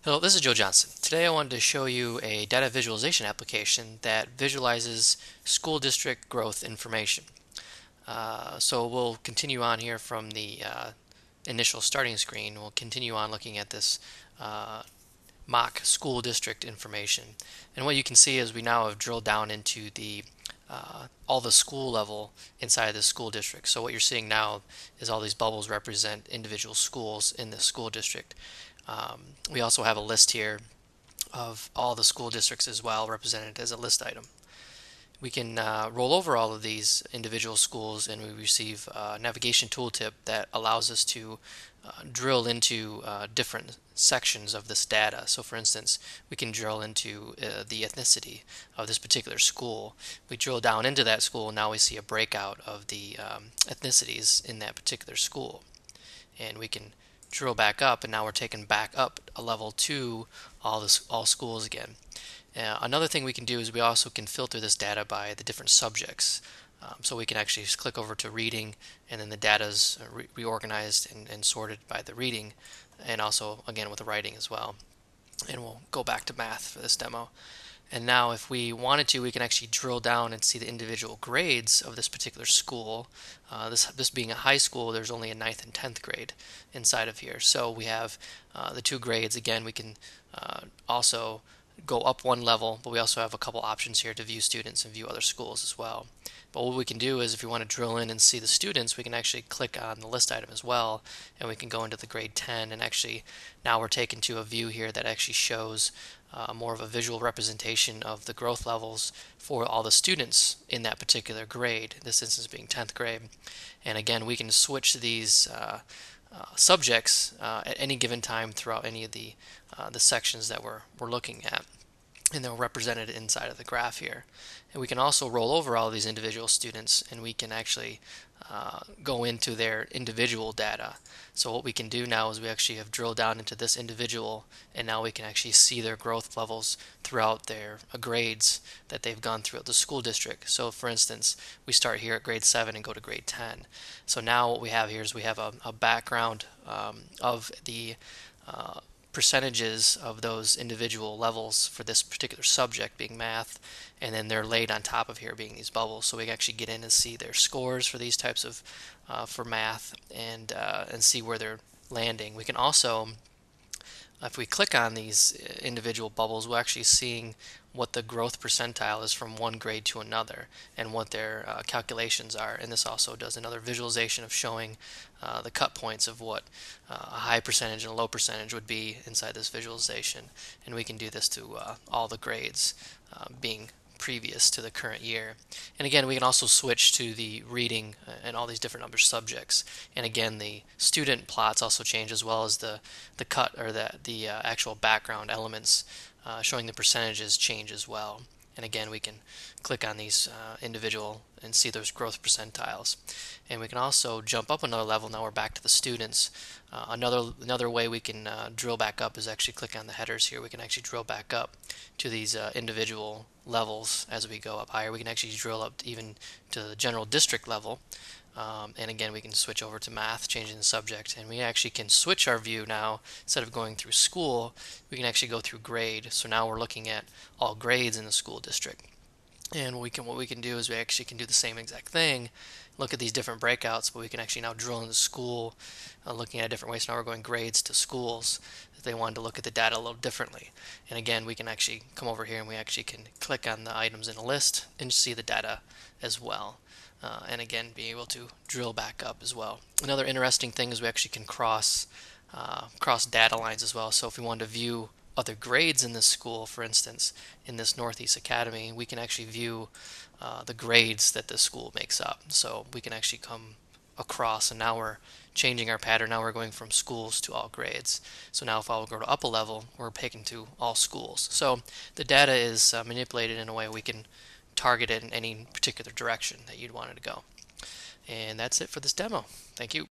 Hello, this is Joe Johnston. Today I wanted to show you a data visualization application that visualizes school district growth information. So we'll continue on here from the initial starting screen. We'll continue on looking at this mock school district information. And what you can see is we now have drilled down into the all the school level inside of the school district. So what you're seeing now is all these bubbles represent individual schools in the school district. We also have a list here of all the school districts as well, represented as a list item. We can roll over all of these individual schools, and we receive a navigation tooltip that allows us to drill into different sections of this data. So for instance, we can drill into the ethnicity of this particular school. We drill down into that school, and now we see a breakout of the ethnicities in that particular school. And we can drill back up, and now we're taken back up a level to all schools again. Another thing we can do is we also can filter this data by the different subjects. So we can actually just click over to reading, and then the data is reorganized and sorted by the reading, and also again with the writing as well. And we'll go back to math for this demo. And now if we wanted to, we can actually drill down and see the individual grades of this particular school. This being a high school, there's only a 9th and 10th grade inside of here. So we have the two grades. Again, we can also go up one level, but we also have a couple options here to view students and view other schools as well. But what we can do is if we want to drill in and see the students, we can actually click on the list item as well, and we can go into the grade 10, and actually now we're taken to a view here that actually shows more of a visual representation of the growth levels for all the students in that particular grade, this instance being 10th grade. And again, we can switch these subjects at any given time throughout any of the sections that we're looking at, and they're represented inside of the graph here. And we can also roll over all of these individual students, and we can actually go into their individual data. So what we can do now is we actually have drilled down into this individual, and now we can actually see their growth levels throughout their grades that they've gone throughout the school district. So for instance, we start here at grade 7 and go to grade 10. So now what we have here is we have a background of the percentages of those individual levels for this particular subject being math, and then they're laid on top of here being these bubbles, so we can actually get in and see their scores for these types of for math, and see where they're landing. We can also, if we click on these individual bubbles, we're actually seeing what the growth percentile is from one grade to another and what their calculations are. And this also does another visualization of showing the cut points of what a high percentage and a low percentage would be inside this visualization. And we can do this to all the grades being previous to the current year. And again, we can also switch to the reading and all these different other subjects. And again, the student plots also change, as well as the cut or the actual background elements showing the percentages change as well. And again, we can click on these individual and see those growth percentiles. And we can also jump up another level. Now we're back to the students. Another way we can drill back up is actually click on the headers here. We can actually drill back up to these individual levels as we go up higher. We can actually drill up even to the general district level. And again, we can switch over to math, changing the subject, and we actually can switch our view now. Instead of going through school, we can actually go through grade. So now we're looking at all grades in the school district. And what we can do is we actually can do the same exact thing, look at these different breakouts, but we can actually now drill into school, looking at different ways. So now we're going grades to schools if they wanted to look at the data a little differently. And again, we can actually come over here and we actually can click on the items in a list and see the data as well. And again, be able to drill back up as well. Another interesting thing is we actually can cross data lines as well. So if we wanted to view other grades in this school, for instance, in this Northeast Academy, we can actually view the grades that this school makes up. So we can actually come across, and now we're changing our pattern. Now we're going from schools to all grades. So now if I will go to up a level, we're taken to all schools. So the data is manipulated in a way we can target it in any particular direction that you'd want it to go. And that's it for this demo. Thank you.